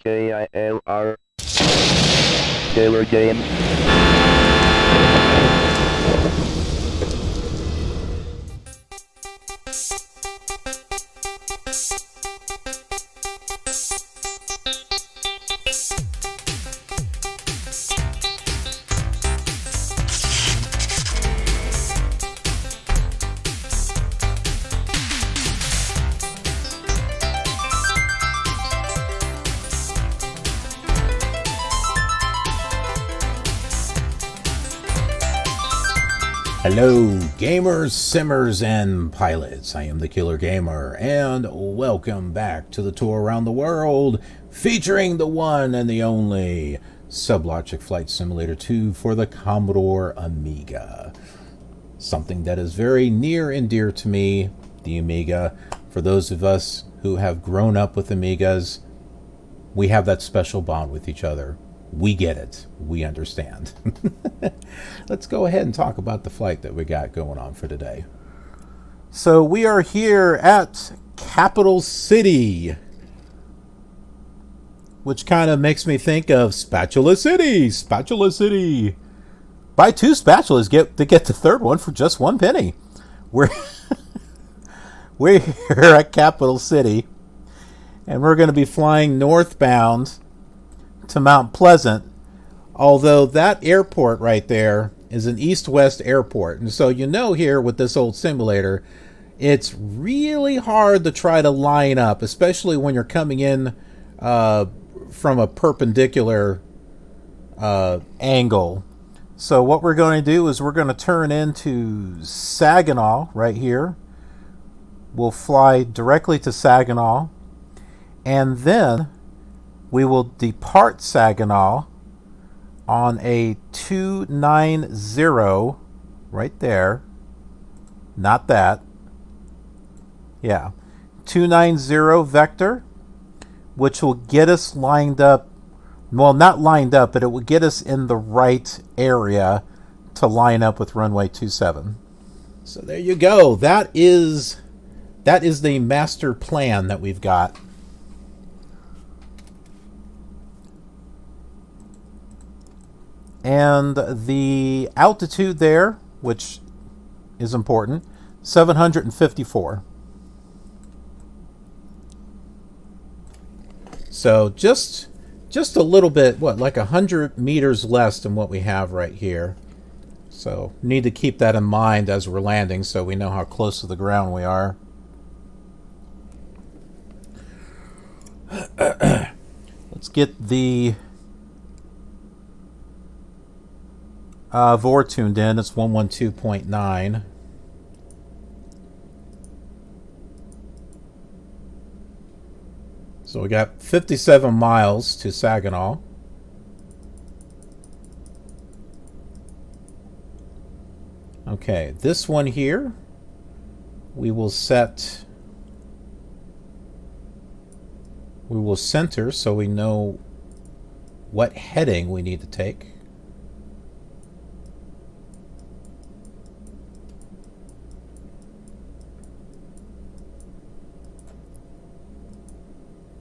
KILR Killer Game. Hello, gamers, simmers, and pilots. I am the Killer Gamer, and welcome back to the tour around the world, featuring the one and the only Sublogic Flight Simulator 2 for the Commodore Amiga. Something that is very near and dear to me, the Amiga. For those of us who have grown up with Amigas, we have that special bond with each other. We get it. We understand. Let's go ahead and talk about the flight that we got going on for today. So we are here at Capital City, which kind of makes me think of Spatula City. Spatula City. Buy 2 spatulas to get the third one for just 1 penny. We're here at Capital City, and we're going to be flying northbound to Mount Pleasant, although that airport right there is an east-west airport. And so here with this old simulator, it's really hard to try to line up, especially when you're coming in from a perpendicular angle. So what we're going to do is we're going to turn into Saginaw right here. We'll fly directly to Saginaw, and then we will depart Saginaw on a 290 right there. Not that. Yeah. 290 vector, which will get us lined up. Well, not lined up, but it will get us in the right area to line up with runway 27. So there you go. That is the master plan that we've got. And the altitude there, which is important, 754. So just a little bit, like 100 meters less than what we have right here. So need to keep that in mind as we're landing so we know how close to the ground we are. Let's get the VOR tuned in. It's 112.9. So we got 57 miles to Saginaw. Okay, this one here, we will center so we know what heading we need to take.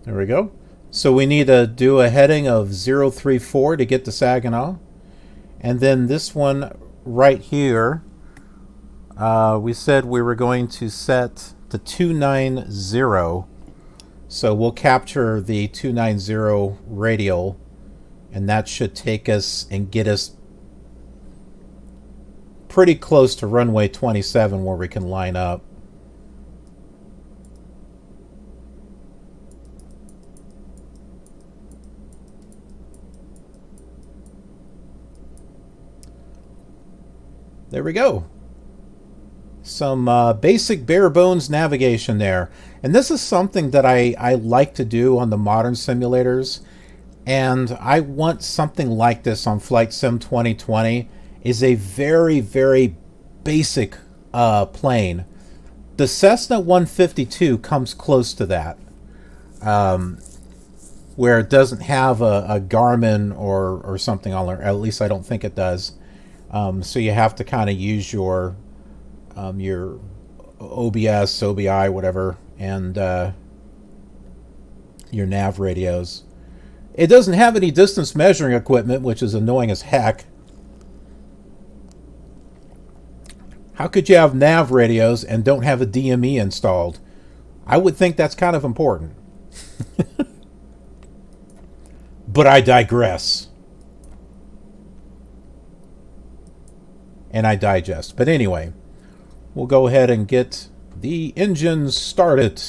There we go. So we need to do a heading of 034 to get to Saginaw. And then this one right here, we said we were going to set to 290. So we'll capture the 290 radial, and that should take us and get us pretty close to runway 27 where we can line up. There we go. Some basic bare bones navigation there. And this is something that I like to do on the modern simulators. And I want something like this on Flight Sim 2020. Is a very, very basic plane. The Cessna 152 comes close to that. Where it doesn't have a Garmin or something on there. At least I don't think it does. So you have to kind of use your OBS, OBI, whatever, and your nav radios. It doesn't have any distance measuring equipment, which is annoying as heck. How could you have nav radios and don't have a DME installed? I would think that's kind of important. But I digress. And I digest. But anyway, we'll go ahead and get the engine started.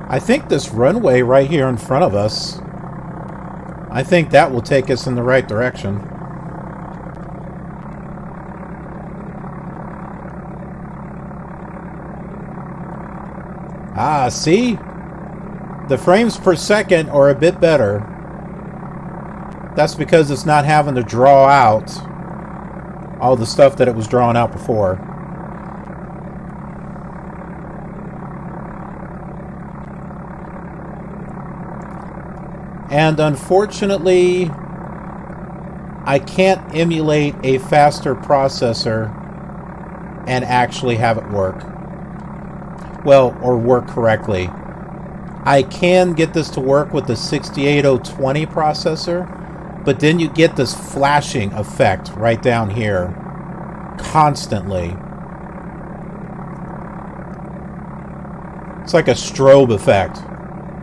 I think this runway right here in front of us, I think that will take us in the right direction. Ah, see? The frames per second are a bit better. That's because it's not having to draw out all the stuff that it was drawing out before. And unfortunately, I can't emulate a faster processor and actually have it work. Well, or work correctly. I can get this to work with the 68020 processor, but then you get this flashing effect right down here constantly. It's like a strobe effect.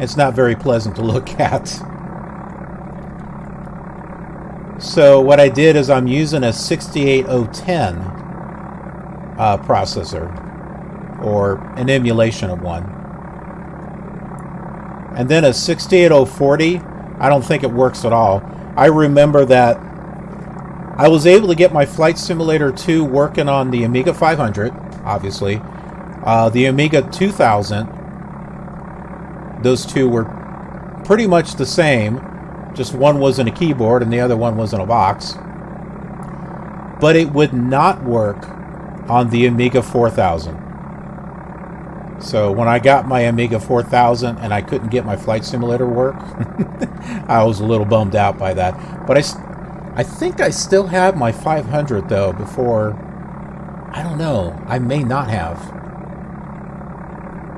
It's not very pleasant to look at. So what I did is I'm using a 68010 processor, or an emulation of one. And then a 68040, I don't think it works at all. I remember that I was able to get my Flight Simulator 2 working on the Amiga 500, obviously. The Amiga 2000, those two were pretty much the same. Just one was in a keyboard and the other one was in a box. But it would not work on the Amiga 4000. So when I got my Amiga 4000 and I couldn't get my Flight Simulator work, I was a little bummed out by that. But I think I still have my 500 though before... I don't know. I may not have.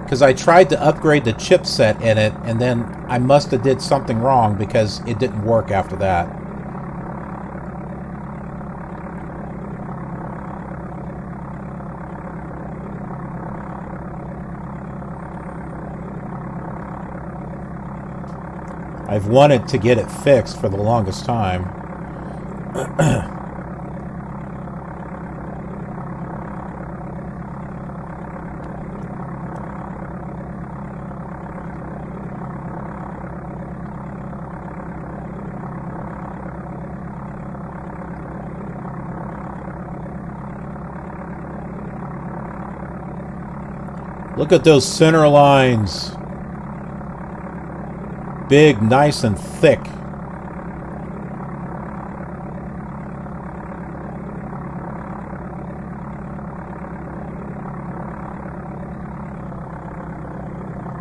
Because I tried to upgrade the chipset in it, and then I must have did something wrong because it didn't work after that. I've wanted to get it fixed for the longest time. Look at those center lines. Big, nice, and thick.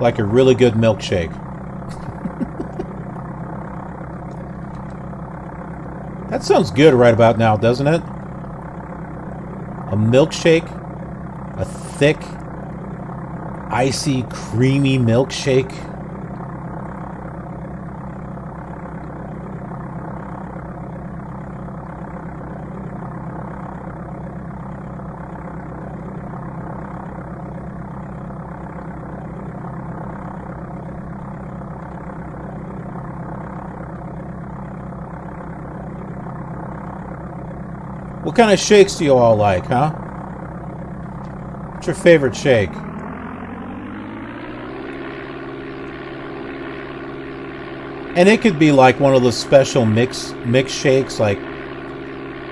Like a really good milkshake. That sounds good right about now, doesn't it? A milkshake. A thick, icy, creamy milkshake. What kind of shakes do you all like, huh? What's your favorite shake? And it could be like one of those special mix shakes, like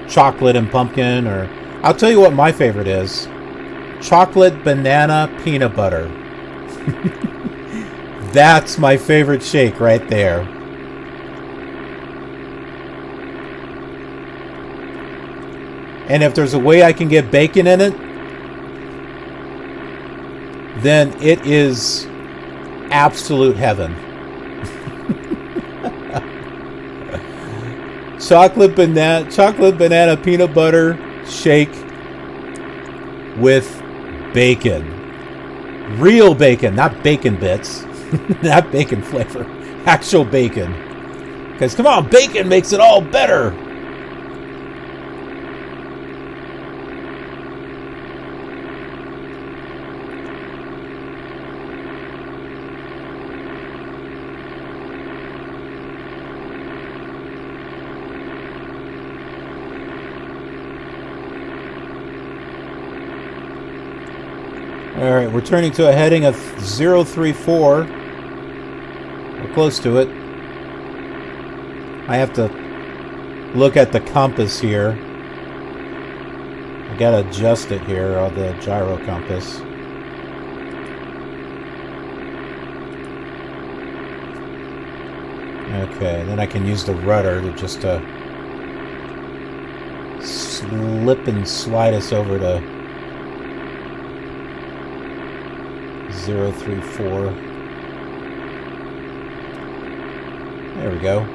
chocolate and pumpkin, or... I'll tell you what my favorite is. Chocolate, banana, peanut butter. That's my favorite shake right there. And if there's a way I can get bacon in it, then it is absolute heaven. chocolate banana peanut butter shake with bacon. Real bacon, not bacon bits. Not bacon flavor. Actual bacon. Because, come on, bacon makes it all better. Alright, we're turning to a heading of 034. We're close to it. I have to look at the compass here. I gotta adjust it here, on the gyro compass. Okay, then I can use the rudder to just slip and slide us over to 034. There we go.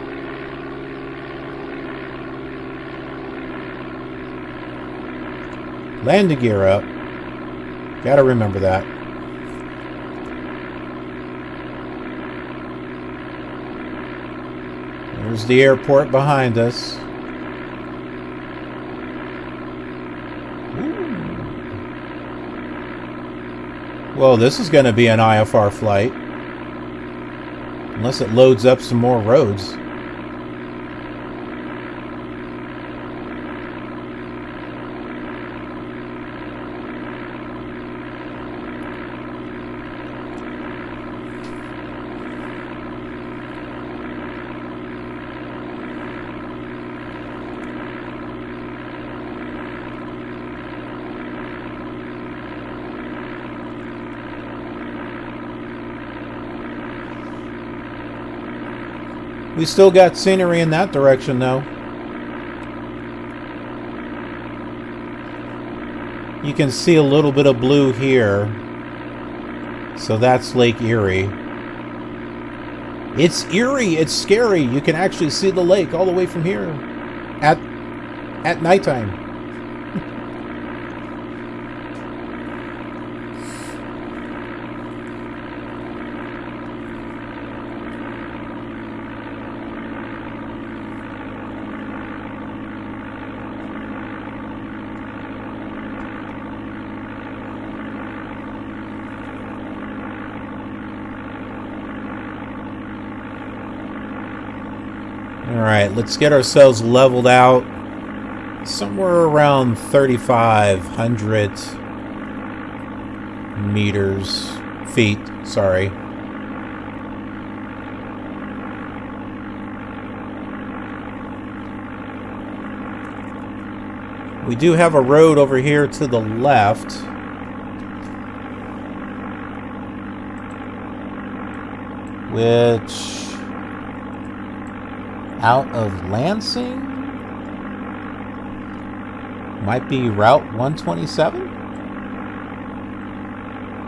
Landing gear up. Gotta remember that. There's the airport behind us. Well, this is going to be an IFR flight. Unless it loads up some more roads. We still got scenery in that direction, though. You can see a little bit of blue here. So that's Lake Erie. It's eerie. It's scary. You can actually see the lake all the way from here at nighttime. Alright, let's get ourselves leveled out somewhere around 3,500 feet, sorry. We do have a road over here to the left. Which... out of Lansing? Might be Route 127?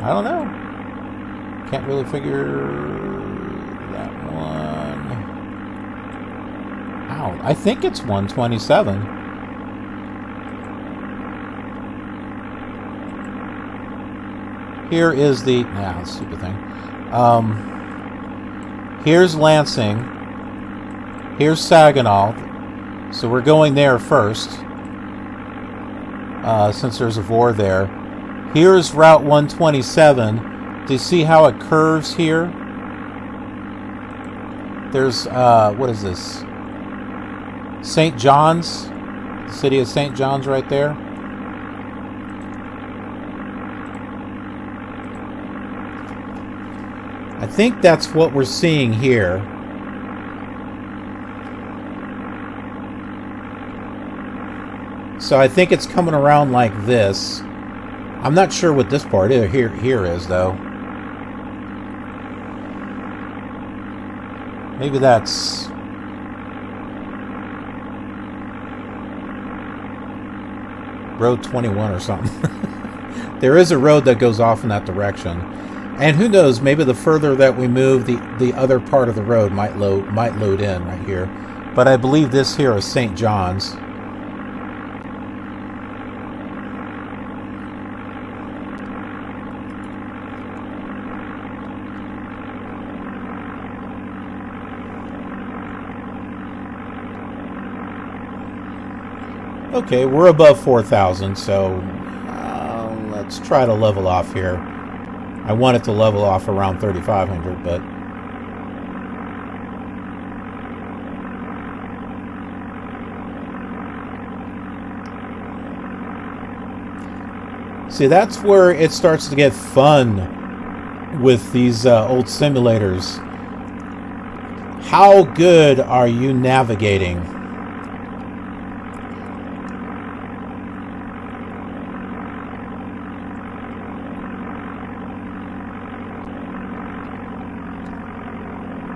I don't know. Can't really figure that one out. I think it's 127. Here is the... nah, stupid thing. Here's Lansing. Here's Saginaw, so we're going there first, since there's a VOR there. Here's Route 127. Do you see how it curves here? There's, what is this? St. John's? The city of St. John's right there. I think that's what we're seeing here. So I think it's coming around like this. I'm not sure what this part here is, though. Maybe that's... Road 21 or something. There is a road that goes off in that direction. And who knows, maybe the further that we move, the other part of the road might load in right here. But I believe this here is St. John's. Okay, we're above 4,000, so let's try to level off here. I want it to level off around 3,500, but... See, that's where it starts to get fun with these old simulators. How good are you navigating?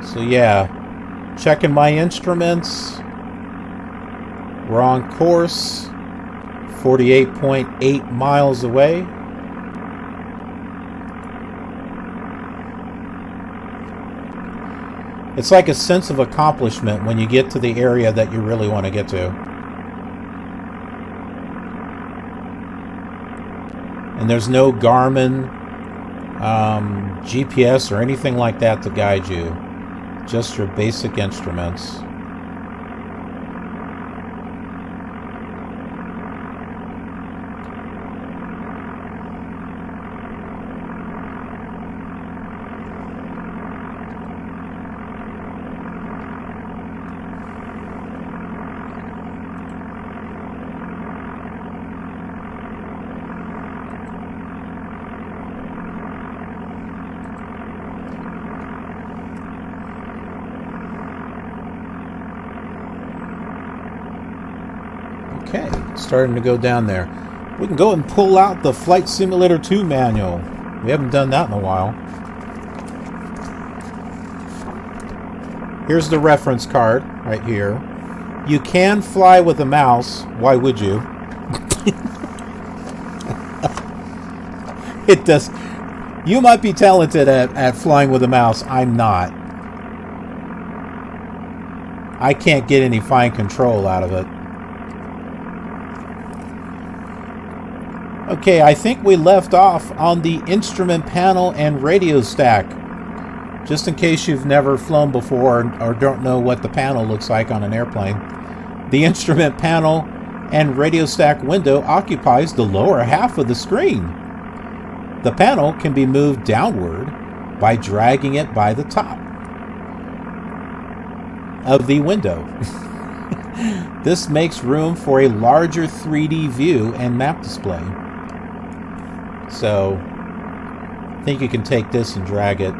So yeah, checking my instruments. We're on course, 48.8 miles away. It's like a sense of accomplishment when you get to the area that you really want to get to. And there's no Garmin, GPS or anything like that to guide you. Just your basic instruments. Okay, starting to go down there. We can go and pull out the Flight Simulator 2 manual. We haven't done that in a while. Here's the reference card right here. You can fly with a mouse. Why would you? It does. You might be talented at flying with a mouse. I'm not. I can't get any fine control out of it. Okay, I think we left off on the instrument panel and radio stack. Just in case you've never flown before or don't know what the panel looks like on an airplane. The instrument panel and radio stack window occupies the lower half of the screen. The panel can be moved downward by dragging it by the top of the window. This makes room for a larger 3D view and map display. So, I think you can take this and drag it.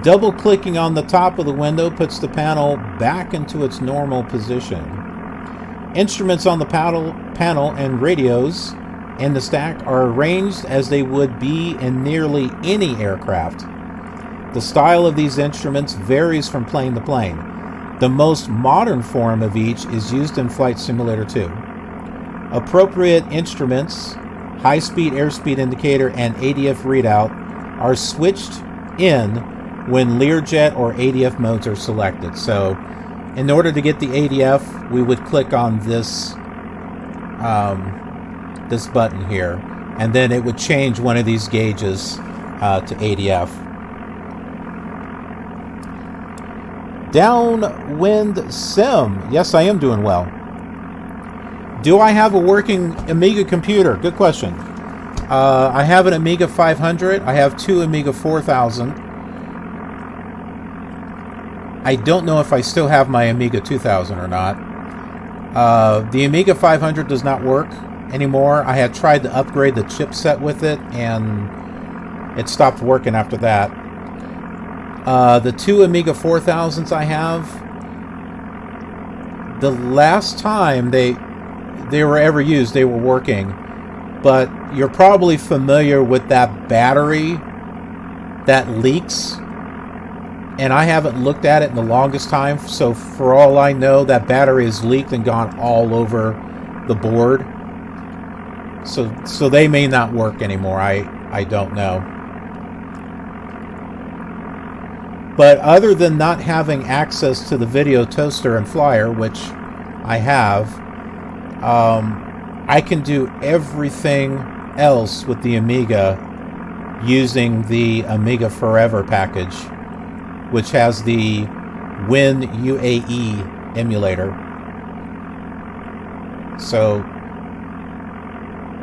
Double-clicking on the top of the window puts the panel back into its normal position. Instruments on the panel and radios in the stack are arranged as they would be in nearly any aircraft. The style of these instruments varies from plane to plane. The most modern form of each is used in Flight Simulator 2. Appropriate instruments, high-speed airspeed indicator, and ADF readout are switched in when Learjet or ADF modes are selected. So, in order to get the ADF, we would click on this this button here, and then it would change one of these gauges to ADF. DownwindSim. Yes, I am doing well. Do I have a working Amiga computer? Good question. I have an Amiga 500. I have two Amiga 4000. I don't know if I still have my Amiga 2000 or not. The Amiga 500 does not work anymore. I had tried to upgrade the chipset with it, and it stopped working after that. The two Amiga 4000s I have, the last time they were ever used, they were working. But you're probably familiar with that battery that leaks. And I haven't looked at it in the longest time, so for all I know, that battery has leaked and gone all over the board. So they may not work anymore. I don't know. But other than not having access to the video toaster and flyer, which I have, I can do everything else with the Amiga using the Amiga Forever package, which has the WinUAE emulator. So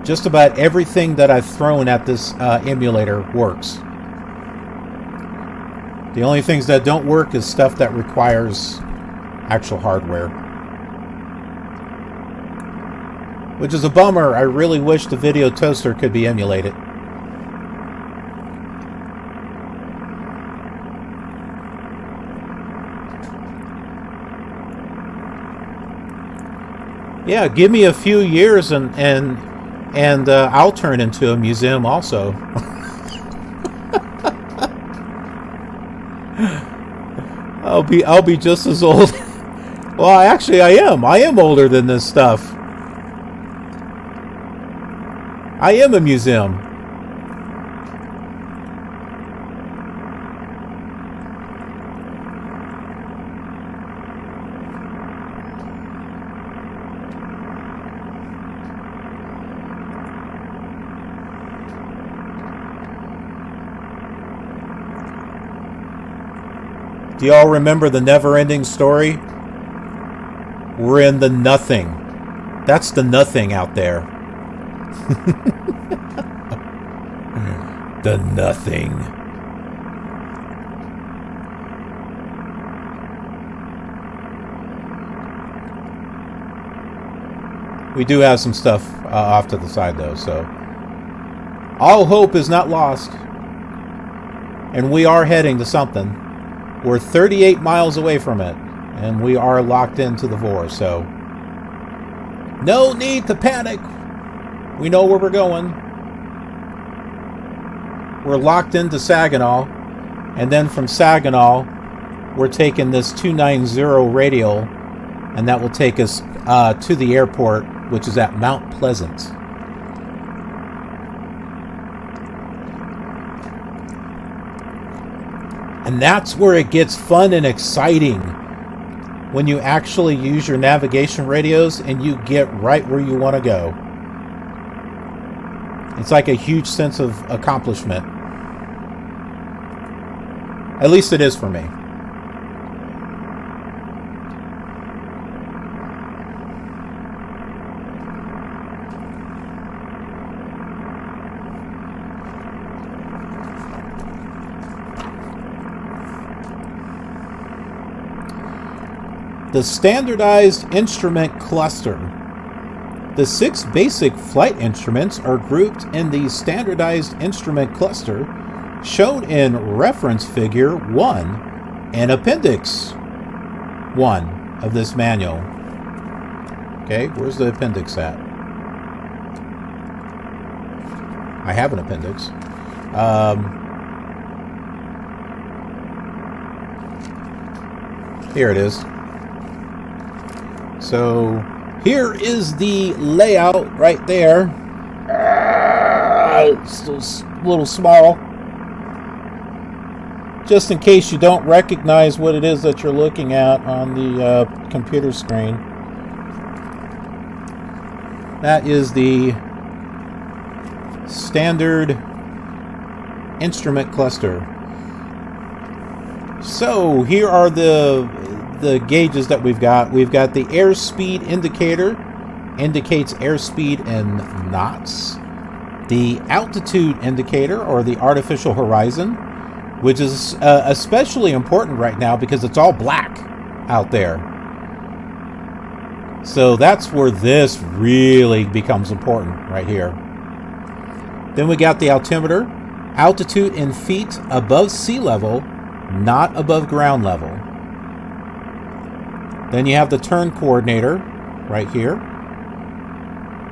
just about everything that I've thrown at this emulator works. The only things that don't work is stuff that requires actual hardware, which is a bummer. I really wish the video toaster could be emulated. Yeah, give me a few years and I'll turn into a museum also. I'll be just as old. Well, actually, I am. I am older than this stuff. I am a museum. Do y'all remember the never-ending story? We're in the nothing. That's the nothing out there. The nothing. We do have some stuff off to the side, though, so all hope is not lost. And we are heading to something. We're 38 miles away from it, and we are locked into the vor, so no need to panic. We know where we're going. We're locked into Saginaw, and then from Saginaw, we're taking this 290 radial, and that will take us to the airport, which is at Mount Pleasant. And that's where it gets fun and exciting, when you actually use your navigation radios and you get right where you want to go. It's like a huge sense of accomplishment. At least it is for me. The standardized instrument cluster. The 6 basic flight instruments are grouped in the standardized instrument cluster shown in reference figure 1 and appendix 1 of this manual. Okay, where's the appendix at? I have an appendix. Here it is. So here is the layout right there. It's a little small. Just in case you don't recognize what it is that you're looking at on the computer screen. That is the standard instrument cluster. So here are the gauges that we've got. We've got the airspeed indicator, indicates airspeed in knots. The altitude indicator, or the artificial horizon, which is especially important right now because it's all black out there. So that's where this really becomes important right here. Then we got the altimeter, altitude in feet above sea level, not above ground level. Then you have the turn coordinator right here.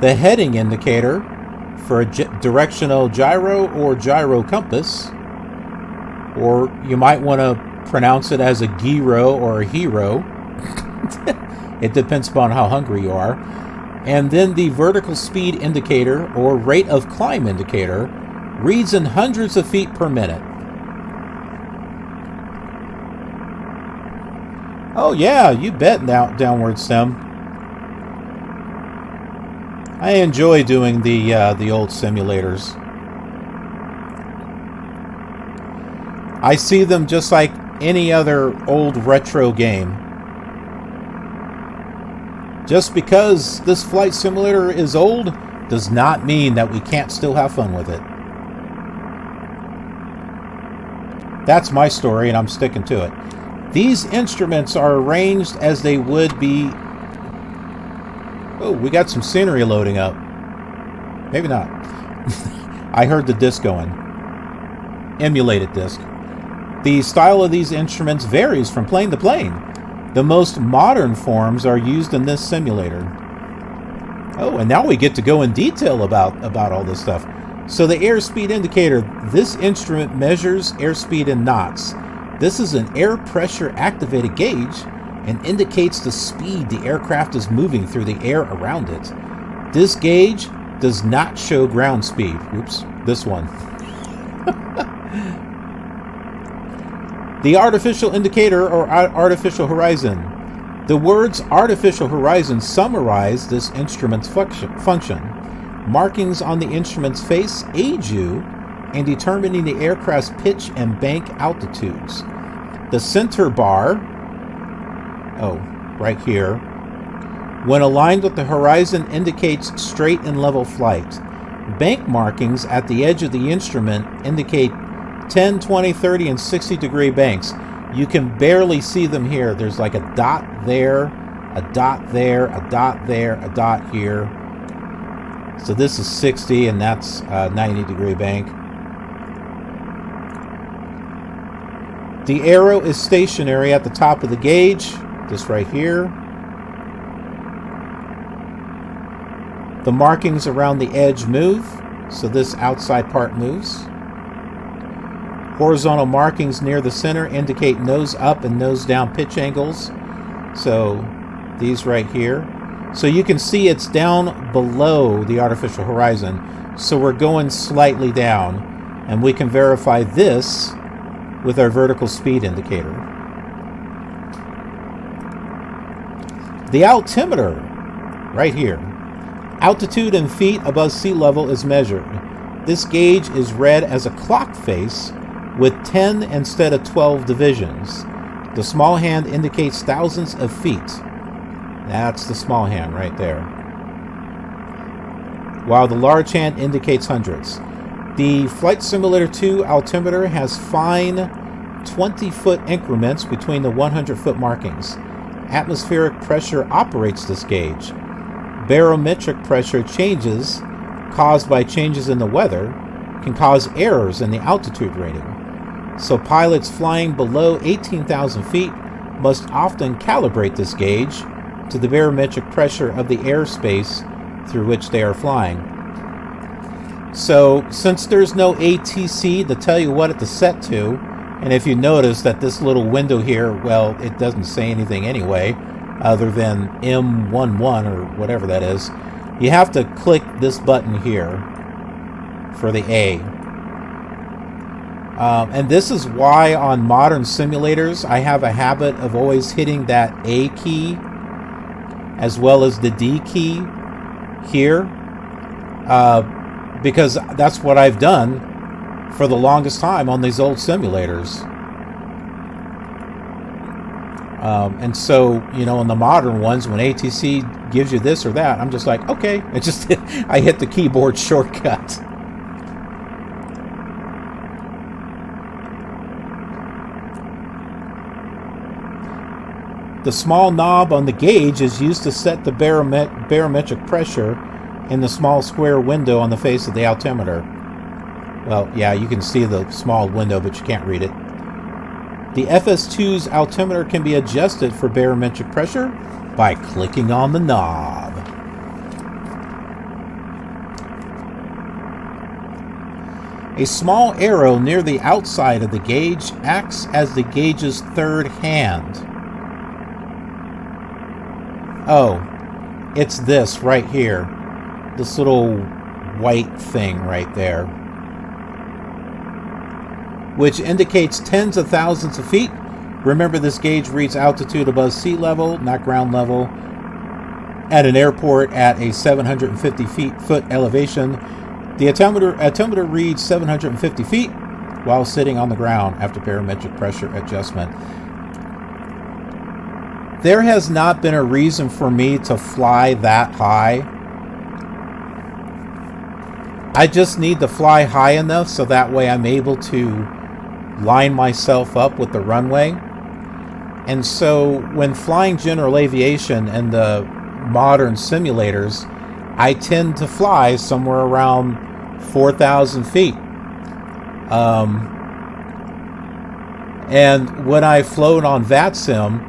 The heading indicator for a directional gyro or gyro compass. Or you might want to pronounce it as a gyro or a hero. It depends upon how hungry you are. And then the vertical speed indicator, or rate of climb indicator, reads in hundreds of feet per minute. Oh yeah, you bet, DownwindSim. I enjoy doing the old simulators. I see them just like any other old retro game. Just because this flight simulator is old does not mean that we can't still have fun with it. That's my story, and I'm sticking to it. These instruments are arranged as they would be... Oh, we got some scenery loading up. Maybe not. I heard the disc going. Emulated disc. The style of these instruments varies from plane to plane. The most modern forms are used in this simulator. Oh, and now we get to go in detail about all this stuff. So the airspeed indicator, this instrument measures airspeed in knots. This is an air pressure activated gauge and indicates the speed the aircraft is moving through the air around it. This gauge does not show ground speed. Oops, this one. The artificial indicator, or artificial horizon. The words artificial horizon summarize this instrument's function. Markings on the instrument's face aid you in determining the aircraft's pitch and bank altitudes. The center bar, right here, when aligned with the horizon, indicates straight and level flight. Bank markings at the edge of the instrument indicate 10, 20, 30, and 60 degree banks. You can barely see them here. There's like a dot there, a dot there, a dot there, a dot here. So this is 60, and that's a 90 degree bank. The arrow is stationary at the top of the gauge, this right here. The markings around the edge move, so this outside part moves. Horizontal markings near the center indicate nose up and nose down pitch angles. So these right here. So you can see it's down below the artificial horizon. So we're going slightly down. And we can verify this with our vertical speed indicator. The altimeter, right here. Altitude in feet above sea level is measured. This gauge is read as a clock face with 10 instead of 12 divisions. The small hand indicates thousands of feet. That's the small hand right there. While the large hand indicates hundreds. The Flight Simulator 2 altimeter has fine 20-foot increments between the 100-foot markings. Atmospheric pressure operates this gauge. Barometric pressure changes caused by changes in the weather can cause errors in the altitude rating. So pilots flying below 18,000 feet must often calibrate this gauge to the barometric pressure of the airspace through which they are flying. So since there's no ATC to tell you what to set to, and if you notice that this little window here, well, it doesn't say anything anyway, other than M11 or whatever that is, you have to click this button here for the A. And this is why on modern simulators I have a habit of always hitting that A key as well as the D key here, because that's what I've done for the longest time on these old simulators. And so, you know, in the modern ones, when ATC gives you this or that, I'm just like, okay, it just I hit the keyboard shortcut. The small knob on the gauge is used to set the barometric pressure in the small square window on the face of the altimeter. Well, yeah, you can see the small window, but you can't read it. The FS2's altimeter can be adjusted for barometric pressure by clicking on the knob. A small arrow near the outside of the gauge acts as the gauge's third hand. Oh, it's this right here. This little white thing right there, which indicates tens of thousands of feet. Remember, this gauge reads altitude above sea level, not ground level, at an airport at a 750 foot elevation. The altimeter reads 750 feet while sitting on the ground after barometric pressure adjustment. There has not been a reason for me to fly that high. I just need to fly high enough so that way I'm able to line myself up with the runway. And so when flying general aviation and the modern simulators, I tend to fly somewhere around 4,000 feet. And when I float on VATSIM,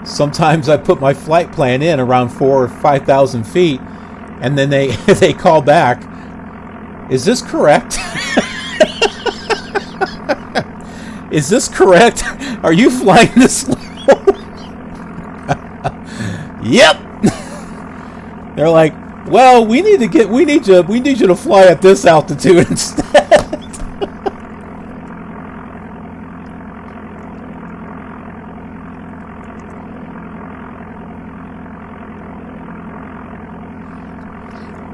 sometimes I put my flight plan in around 4,000 or 5,000 feet, and then they call back, "Is this correct? Is this correct? Are you flying this low?" Yep. They're like, "Well, we need you to fly at this altitude instead."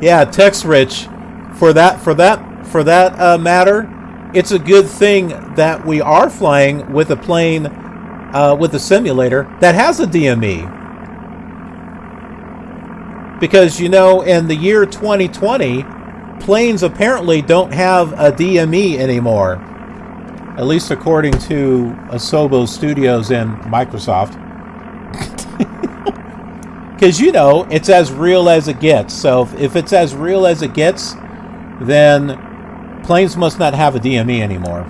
Yeah, TextRich. For that matter, it's a good thing that we are flying with a plane, with a simulator that has a DME. Because, you know, in the year 2020, planes apparently don't have a DME anymore. At least according to Asobo Studios and Microsoft. Because, you know, it's as real as it gets. So if it's as real as it gets, then planes must not have a DME anymore,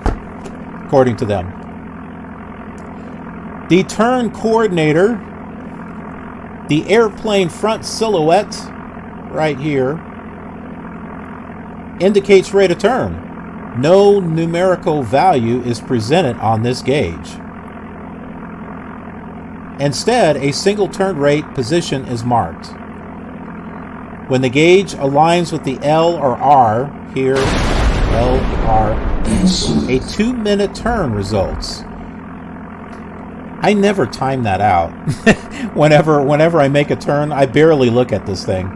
according to them. The turn coordinator, the airplane front silhouette, right here, indicates rate of turn. No numerical value is presented on this gauge. Instead, a single turn rate position is marked. When the gauge aligns with the L or R, here, L, R, a 2-minute turn results. I never time that out. Whenever I make a turn, I barely look at this thing.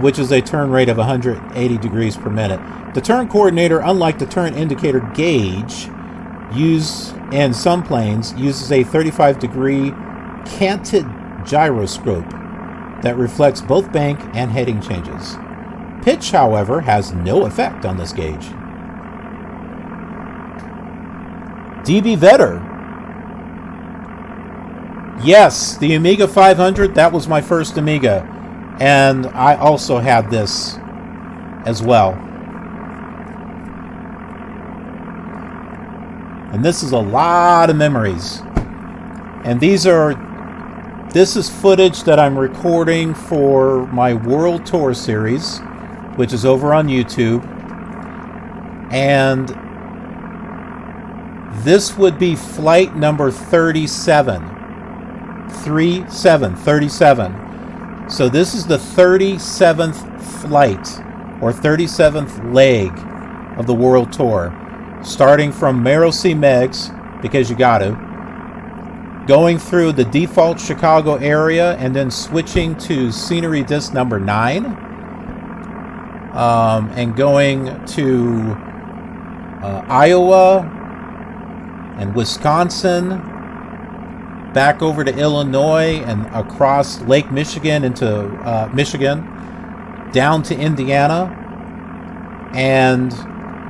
Which is a turn rate of 180 degrees per minute. The turn coordinator, unlike the turn indicator gauge, used in some planes, uses a 35-degree canted gyroscope that reflects both bank and heading changes. Pitch, however, has no effect on this gauge. dbVetter. Yes, the Amiga 500, that was my first Amiga. And I also had this as well. And this is a lot of memories. And this is footage that I'm recording for my World Tour series, which is over on YouTube. And this would be flight number 37. 37. So this is the 37th flight, or 37th leg of the World Tour. Starting from Merosea Megs, because you got to, going through the default Chicago area, and then switching to scenery disc number 9, and going to Iowa and Wisconsin, back over to Illinois and across Lake Michigan into Michigan, down to Indiana, and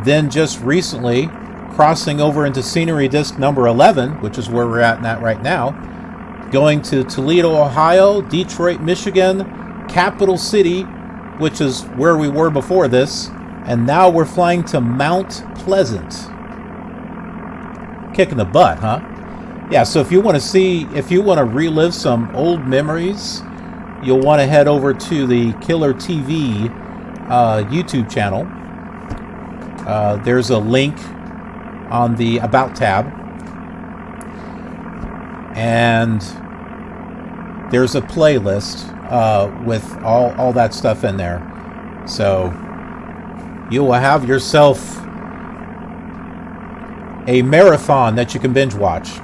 then just recently crossing over into scenery disc number 11, which is where we're at right now, going to Toledo, Ohio, Detroit, Michigan, Capital City, which is where we were before this, and now we're flying to Mount Pleasant. Kicking the butt, huh? Yeah, so if you want to relive some old memories, you'll want to head over to the KILR TV YouTube channel. There's a link on the About tab. And there's a playlist with all that stuff in there. So you will have yourself a marathon that you can binge watch.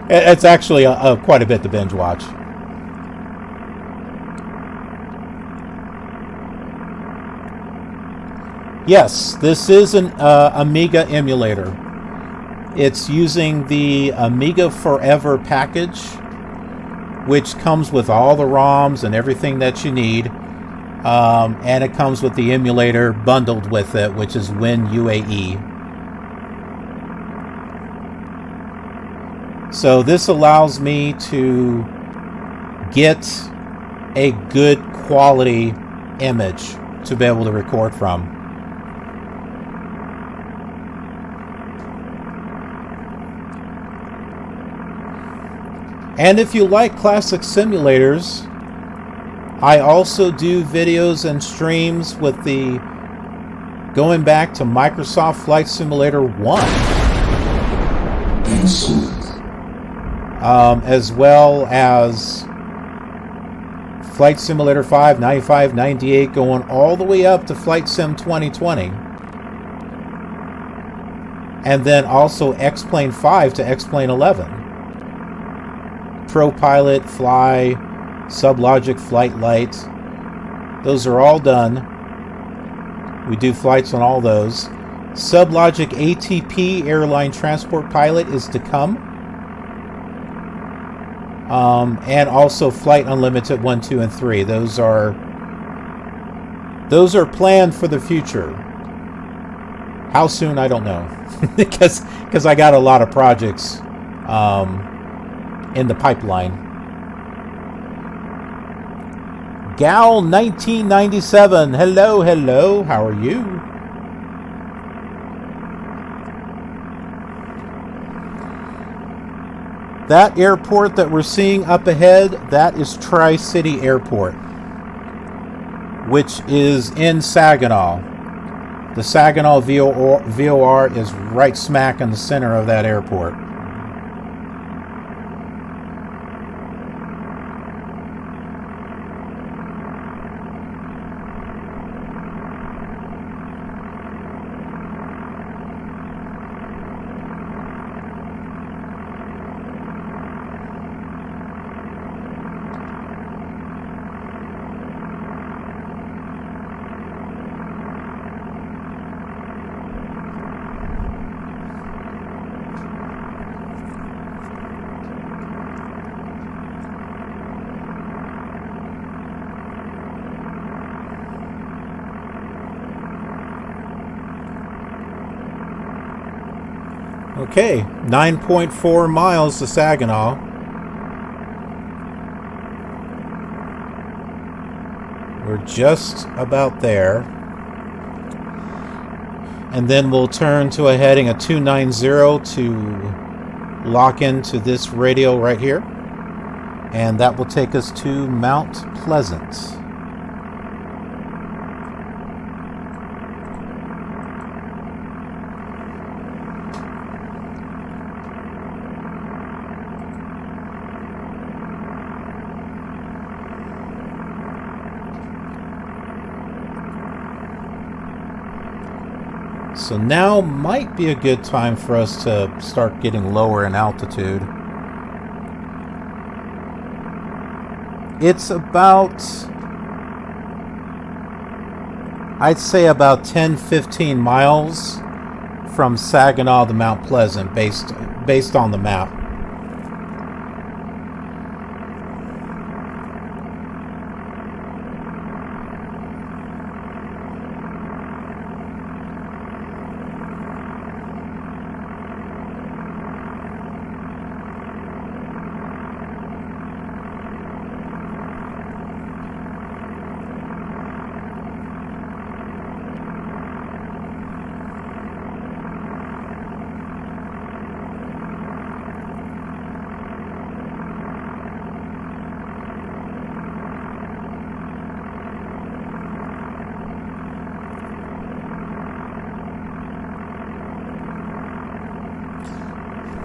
It's actually quite a bit to binge watch. Yes, this is an Amiga emulator. It's using the Amiga Forever package, which comes with all the ROMs and everything that you need. And it comes with the emulator bundled with it, which is WinUAE. So this allows me to get a good quality image to be able to record from. And if you like classic simulators, I also do videos and streams with the going back to Microsoft Flight Simulator 1. As well as Flight Simulator 5, 95, 98, going all the way up to Flight Sim 2020. And then also X-Plane 5 to X-Plane 11. ProPilot, Fly, Sublogic, Flight Light. Those are all done. We do flights on all those. Sublogic ATP, Airline Transport Pilot, is to come. And also Flight Unlimited 1, 2, and 3. Those are planned for the future. How soon, I don't know. because I got a lot of projects in the pipeline. Gal 1997. Hello. How are you? That airport that we're seeing up ahead, that is Tri-City Airport, which is in Saginaw. The Saginaw VOR is right smack in the center of that airport. Okay, 9.4 miles to Saginaw. We're just about there. And then we'll turn to a heading of 290 to lock into this radio right here. And that will take us to Mount Pleasant. So now might be a good time for us to start getting lower in altitude. It's about, I'd say about 10-15 miles from Saginaw to Mount Pleasant based on the map.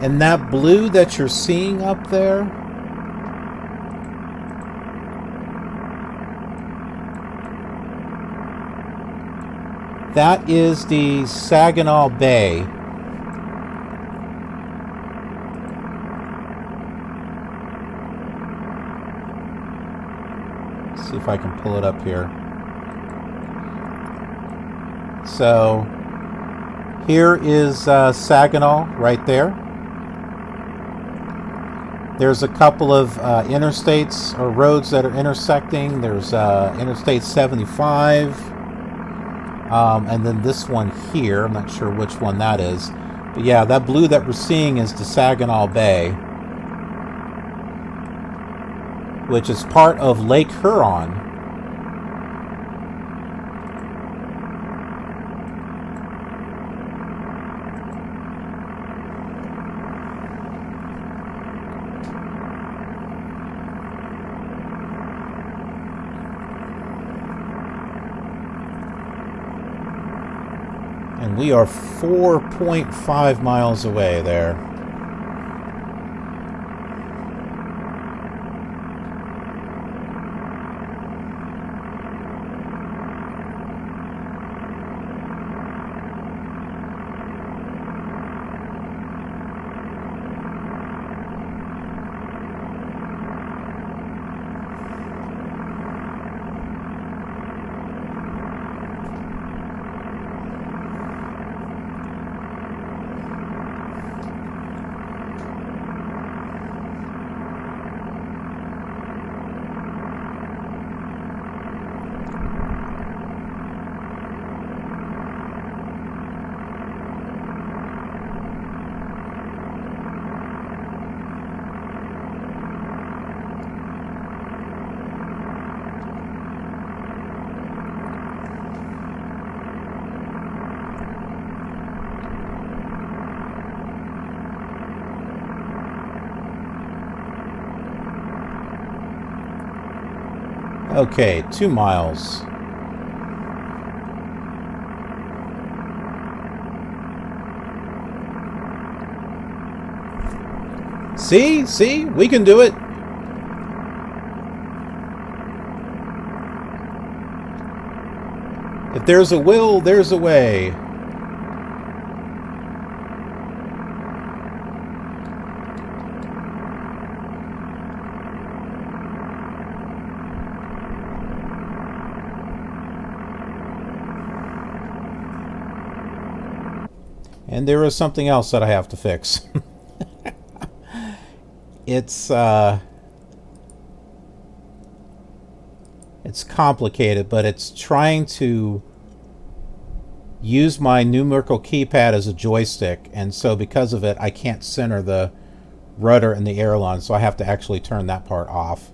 And that blue that you're seeing up there, That is the Saginaw Bay. See if I can pull it up here. So here is Saginaw right there. There's a couple of interstates or roads that are intersecting. There's Interstate 75, and then this one here. I'm not sure which one that is. But yeah, that blue that we're seeing is the Saginaw Bay, which is part of Lake Huron. And we are 4.5 miles away there. Okay, 2 miles. See? We can do it. If there's a will, there's a way. And there is something else that I have to fix. It's complicated, but it's trying to use my numerical keypad as a joystick, and so because of it, I can't center the rudder and the aileron, so I have to actually turn that part off.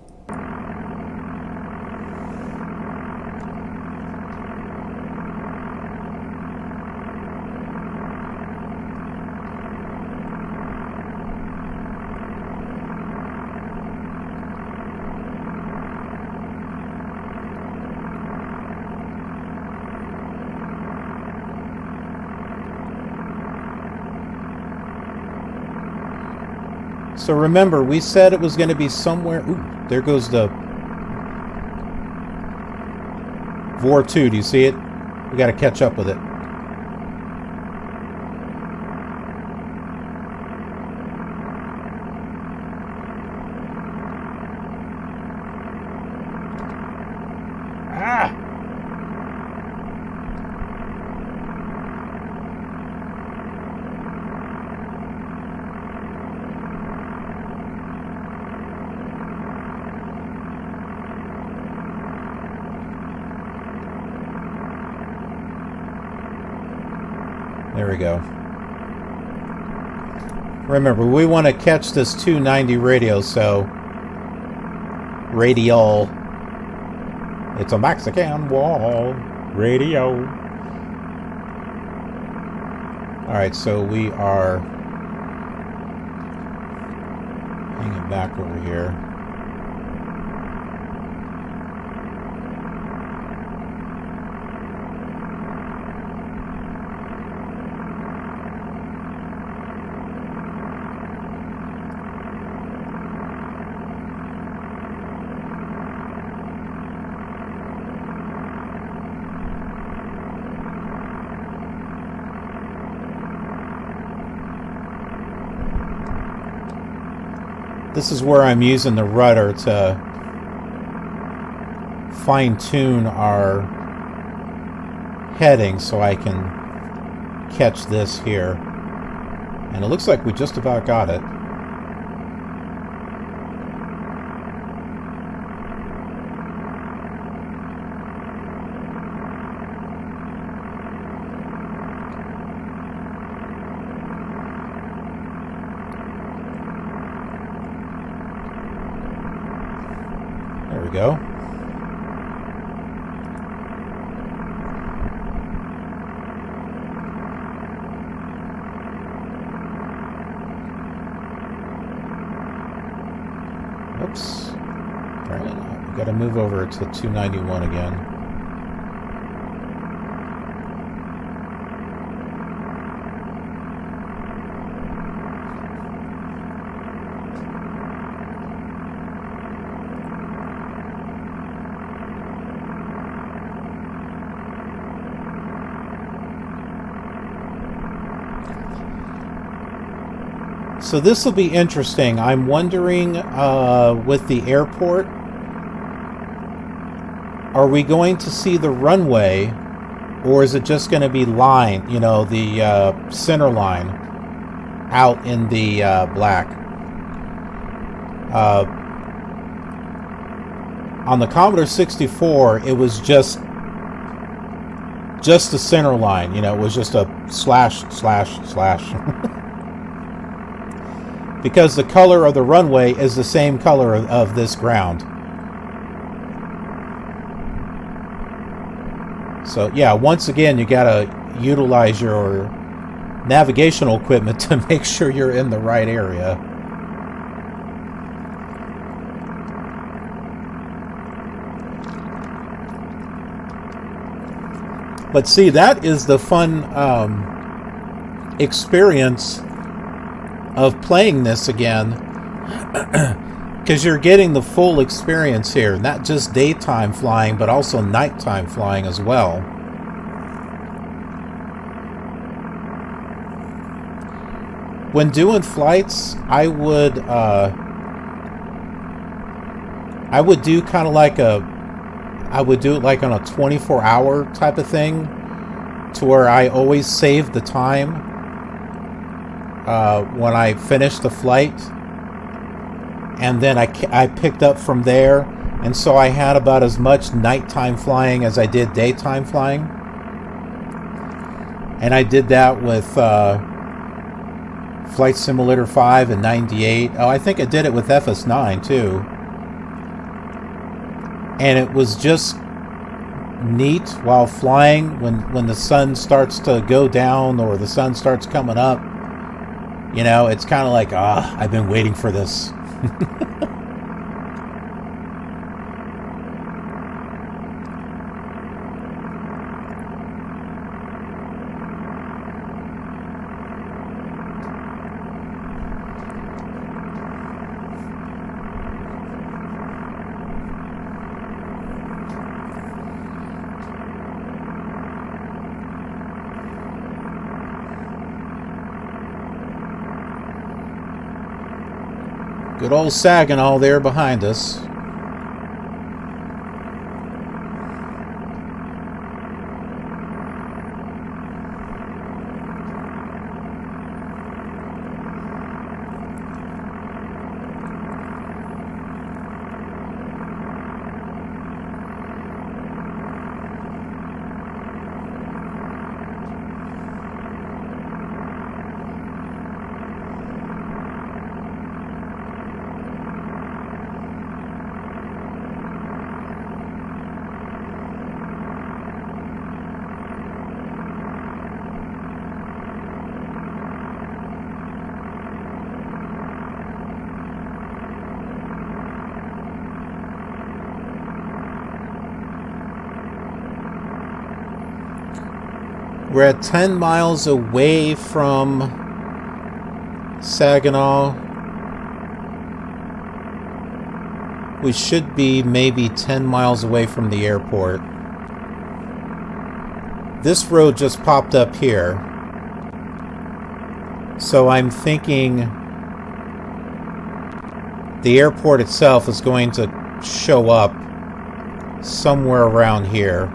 So remember, we said it was going to be somewhere... Ooh, there goes the... Vor 2, do you see it? We got to catch up with it. Ah! There we go. Remember, we want to catch this 290 radio, so... Radial. It's a Mexican wall. Radio. Alright, so we are... hanging back over here. This is where I'm using the rudder to fine-tune our heading so I can catch this here. And it looks like we just about got it. There we go. Oops. Apparently not. We've got to move over to 291 again. So this will be interesting. I'm wondering, with the airport, are we going to see the runway, or is it just going to be line, you know, the center line out in the black? On the Commodore 64, it was just the center line, you know, it was just a slash, slash, slash. Because the color of the runway is the same color of this ground. So yeah, once again, you gotta utilize your navigational equipment to make sure you're in the right area. But see, that is the fun experience of playing this again, because you're getting the full experience here, not just daytime flying but also nighttime flying as well. When doing flights, I would do kind of like I would do it like on a 24-hour type of thing, to where I always save the time when I finished the flight, and then I picked up from there, and so I had about as much nighttime flying as I did daytime flying. And I did that with Flight Simulator 5 in '98. Oh, I think I did it with FS9 too. And it was just neat while flying when the sun starts to go down or the sun starts coming up. You know, it's kind of like, I've been waiting for this. Good old Saginaw there behind us. We're at 10 miles away from Saginaw. We should be maybe 10 miles away from the airport. This road just popped up here. So I'm thinking the airport itself is going to show up somewhere around here.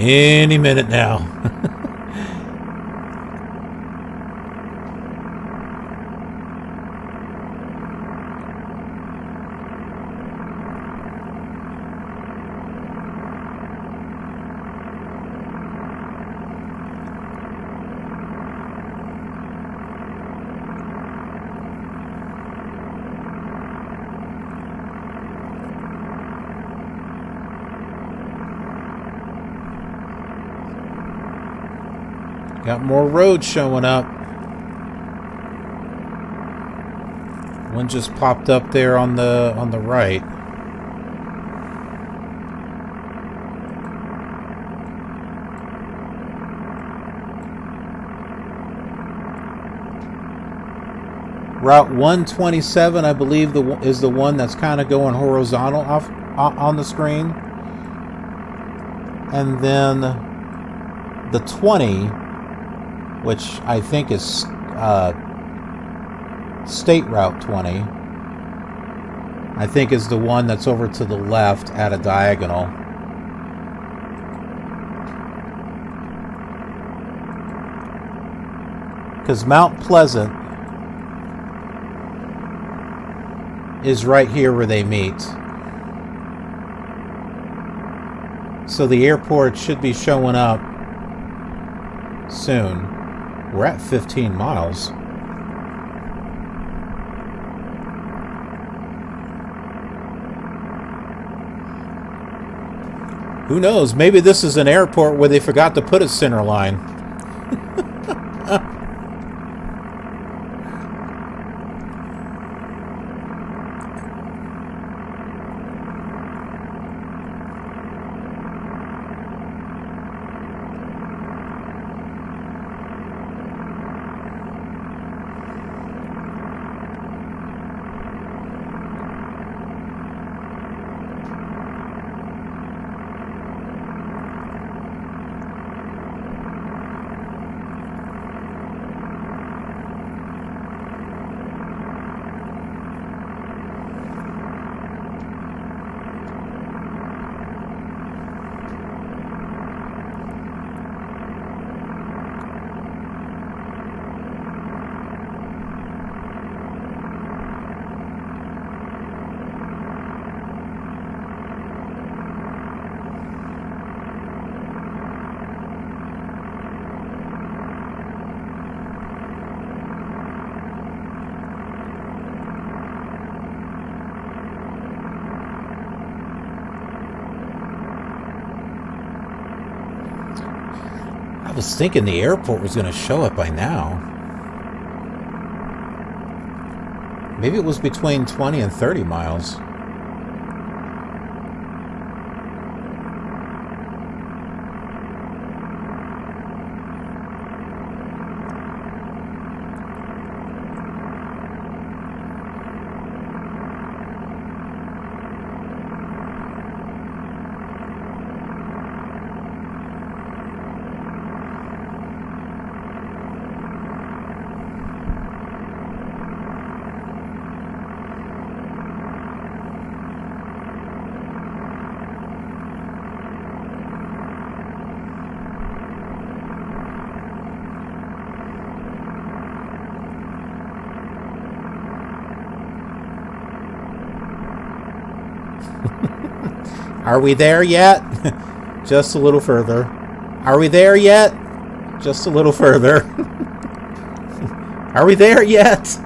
Any minute now. Got more roads showing up. One just popped up there on the right. Route 127, I believe, is the one that's kind of going horizontal on the screen. And then the 20, which I think is State Route 20, I think is the one that's over to the left at a diagonal. Because Mount Pleasant is right here where they meet. So the airport should be showing up soon. We're at 15 miles. Who knows? Maybe this is an airport where they forgot to put a center line. I was thinking the airport was going to show up by now. Maybe it was between 20 and 30 miles. Are we there yet? Just a little further. Are we there yet? Just a little further. Are we there yet?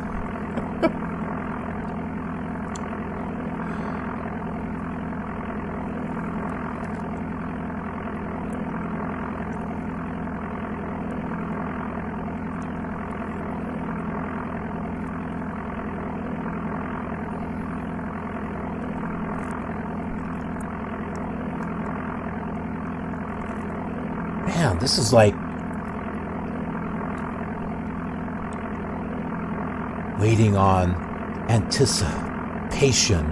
Man, this is like waiting on anticipation.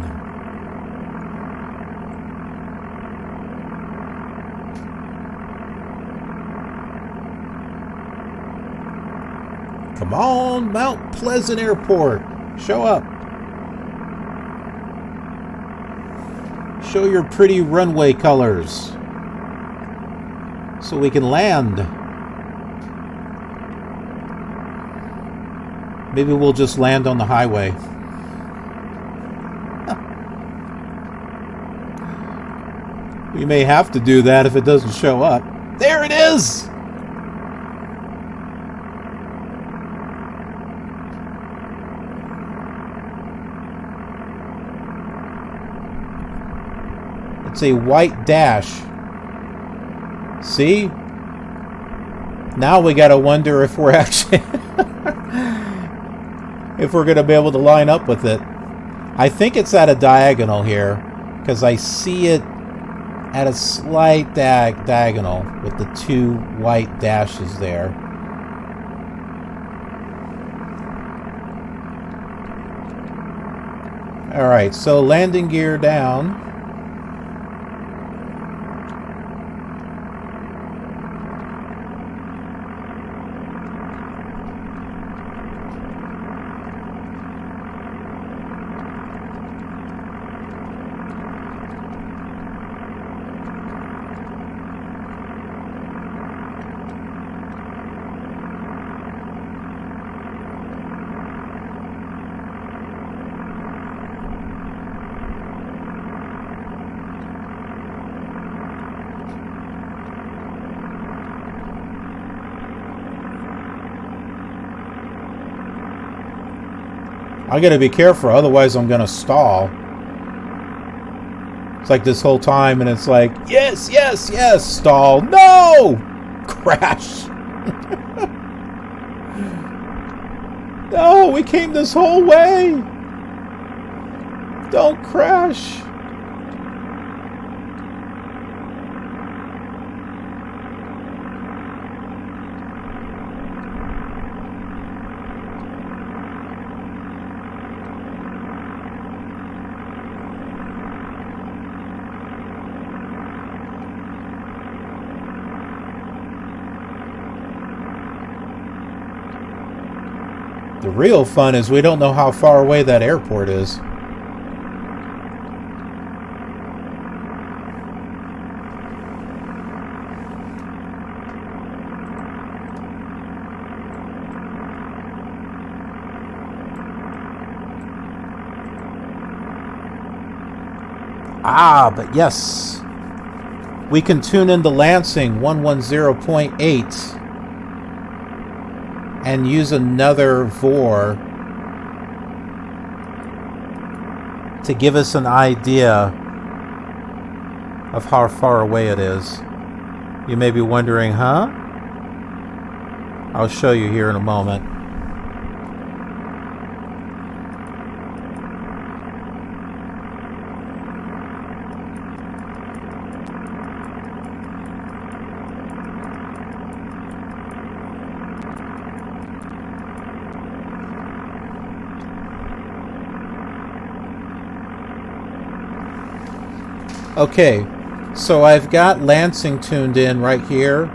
Come on, Mount Pleasant Airport. Show up. Show your pretty runway colors so we can land. Maybe we'll just land on the highway. We may have to do that if it doesn't show up. There it is! It's a white dash. See? Now we gotta wonder if we're actually if we're gonna be able to line up with it. I think it's at a diagonal here, because I see it at a slight diagonal with the two white dashes there. Alright, so landing gear down. I gotta be careful, otherwise I'm gonna stall. It's like this whole time, and it's like, yes, yes, yes, stall. No! Crash. No, we came this whole way. Don't crash. The real fun is we don't know how far away that airport is. Ah, but yes. We can tune into Lansing 110.8. and use another VOR to give us an idea of how far away it is. You may be wondering, huh? I'll show you here in a moment. Okay, so I've got Lansing tuned in right here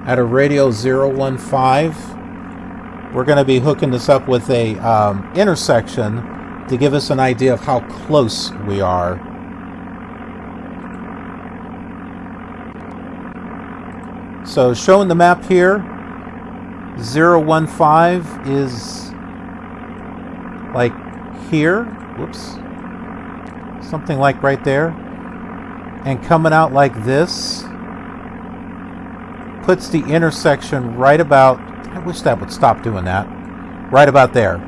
at a radio 015. We're going to be hooking this up with a intersection to give us an idea of how close we are. So showing the map here, 015 is like here. Whoops. something like right there, and coming out like this puts the intersection right about, I wish that would stop doing that, right about there.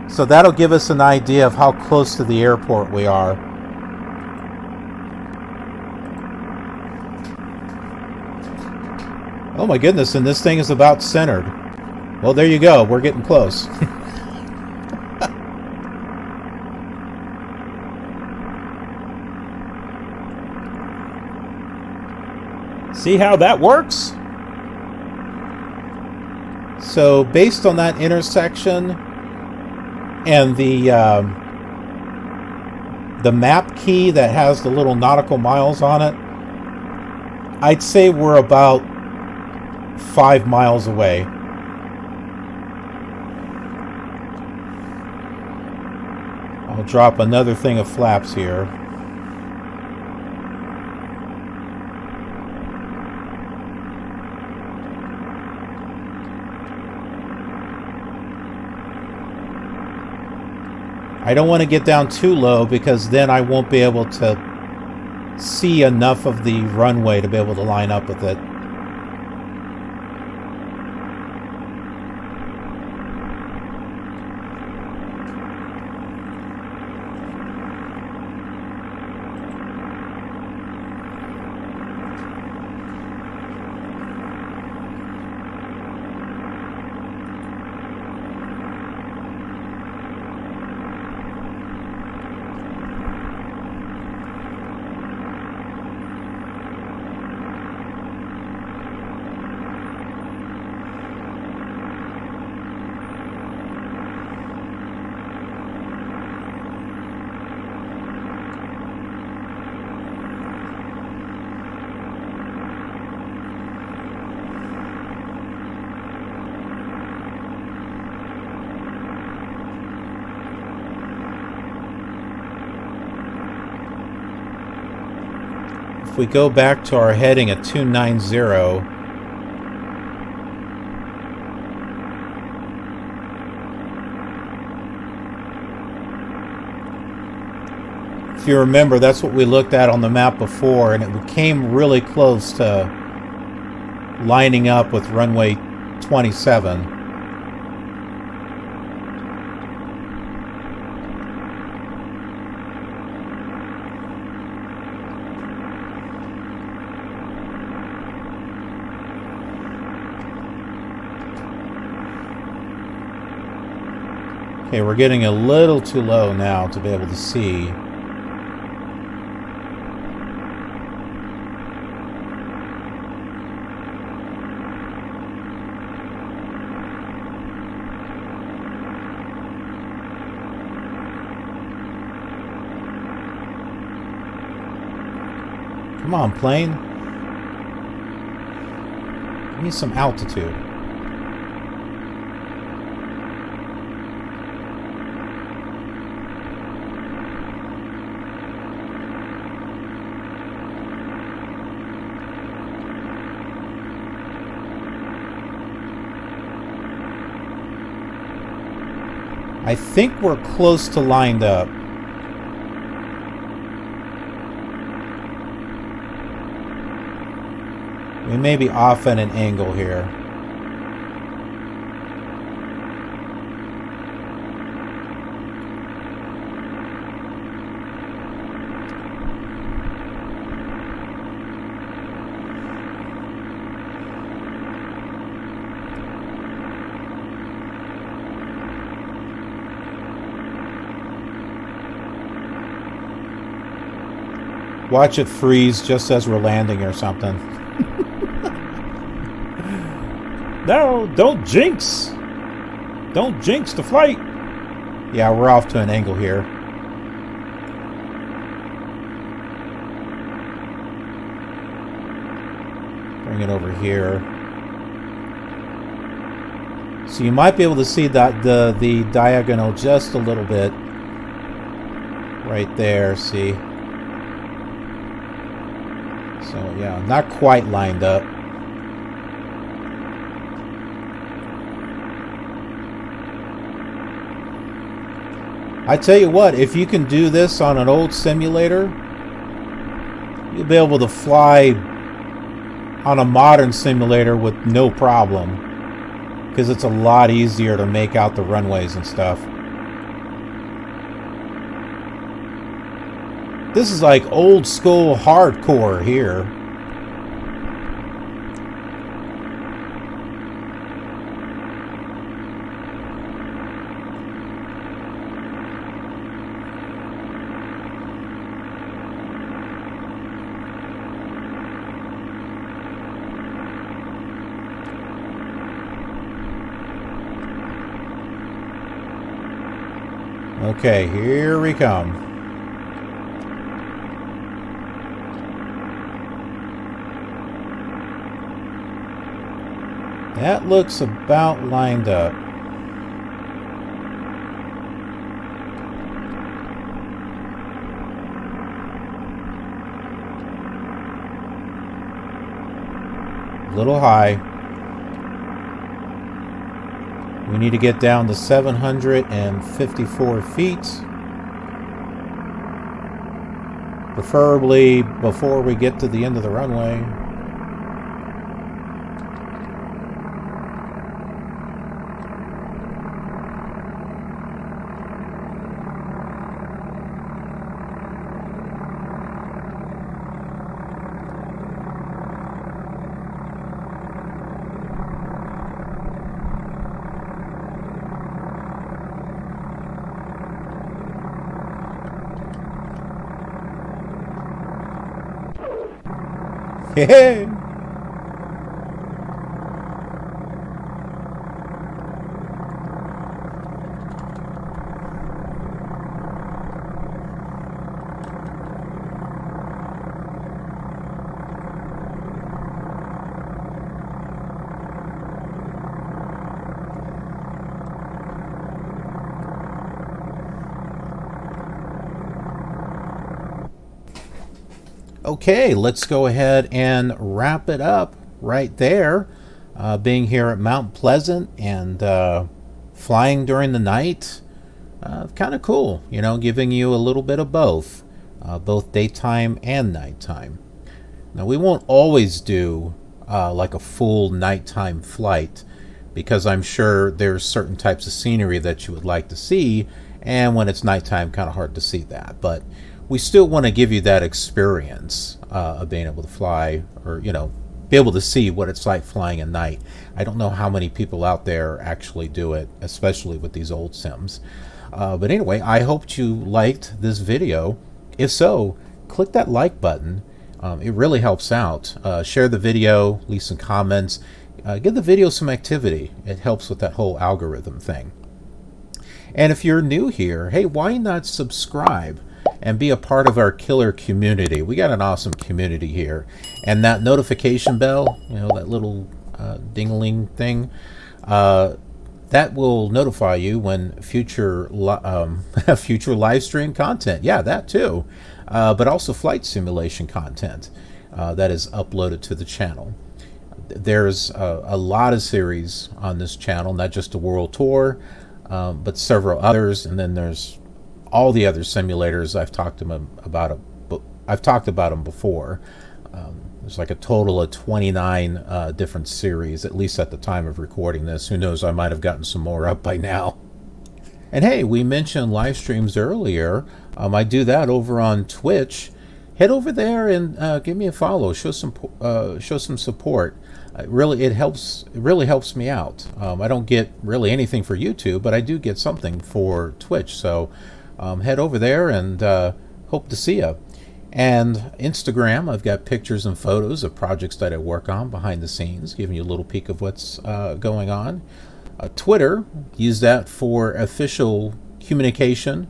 So that'll give us an idea of how close to the airport we are. Oh my goodness, and this thing is about centered. Well, there you go, we're getting close. See how that works? So based on that intersection and the map key that has the little nautical miles on it, I'd say we're about 5 miles away. I'll drop another thing of flaps here. I don't want to get down too low because then I won't be able to see enough of the runway to be able to line up with it. If we go back to our heading at 290, if you remember, that's what we looked at on the map before, and it came really close to lining up with runway 27. Okay, we're getting a little too low now to be able to see. Come on, plane. Give me some altitude. I think we're close to lined up. We may be off at an angle here. Watch it freeze just as we're landing or something. No, don't jinx! Don't jinx the flight! Yeah, we're off to an angle here. Bring it over here. So you might be able to see that the diagonal just a little bit. Right there, see? So yeah, not quite lined up. I tell you what, if you can do this on an old simulator, you'll be able to fly on a modern simulator with no problem, because it's a lot easier to make out the runways and stuff. This is like old school hardcore here. Okay, here we come. That looks about lined up. A little high. We need to get down to 754 feet. Preferably before we get to the end of the runway. Hey! Okay, let's go ahead and wrap it up right there. Being here at Mount Pleasant and flying during the night, kind of cool, you know, giving you a little bit of both daytime and nighttime. Now, we won't always do like a full nighttime flight, because I'm sure there's certain types of scenery that you would like to see, and when it's nighttime, kind of hard to see that. But we still want to give you that experience of being able to fly, or, you know, be able to see what it's like flying at night. I don't know how many people out there actually do it, especially with these old sims. But anyway, I hope you liked this video. If so, click that like button. It really helps out. Share the video, leave some comments. Give the video some activity. It helps with that whole algorithm thing. And if you're new here, hey, why not subscribe and be a part of our killer community? We got an awesome community here. And that notification bell, you know, that little ding-a-ling thing, that will notify you when future future live stream content, yeah, that too, but also flight simulation content that is uploaded to the channel. There's a lot of series on this channel, not just a world tour, but several others, and then there's all the other simulators. I've talked about them before. There's like a total of 29 different series, at least at the time of recording this. Who knows, I might have gotten some more up by now. And hey, we mentioned live streams earlier. I do that over on Twitch. Head over there and give me a follow. Show some support. It really helps me out. I don't get really anything for YouTube, but I do get something for Twitch. So head over there and hope to see you. And Instagram, I've got pictures and photos of projects that I work on behind the scenes, giving you a little peek of what's going on. Twitter, use that for official communication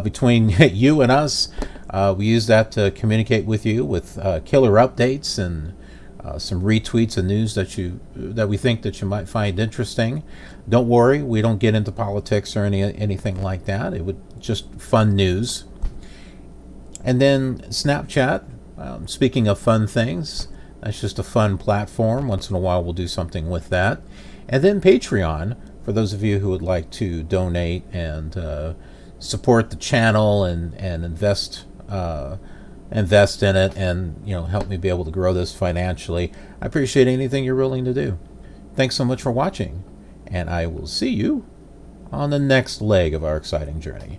between you and us. We use that to communicate with you with killer updates and some retweets of news that we think that you might find interesting. Don't worry, we don't get into politics or anything like that. It would just fun news. And then Snapchat, speaking of fun things, that's just a fun platform. Once in a while we'll do something with that. And then Patreon, for those of you who would like to donate and support the channel and invest in it, and help me be able to grow this financially, I appreciate anything you're willing to do. Thanks so much for watching, and I will see you on the next leg of our exciting journey.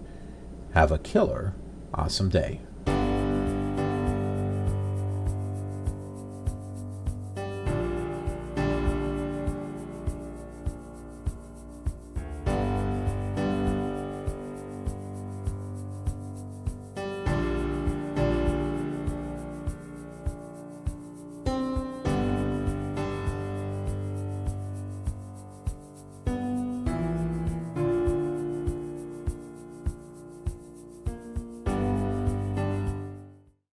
Have a killer awesome day.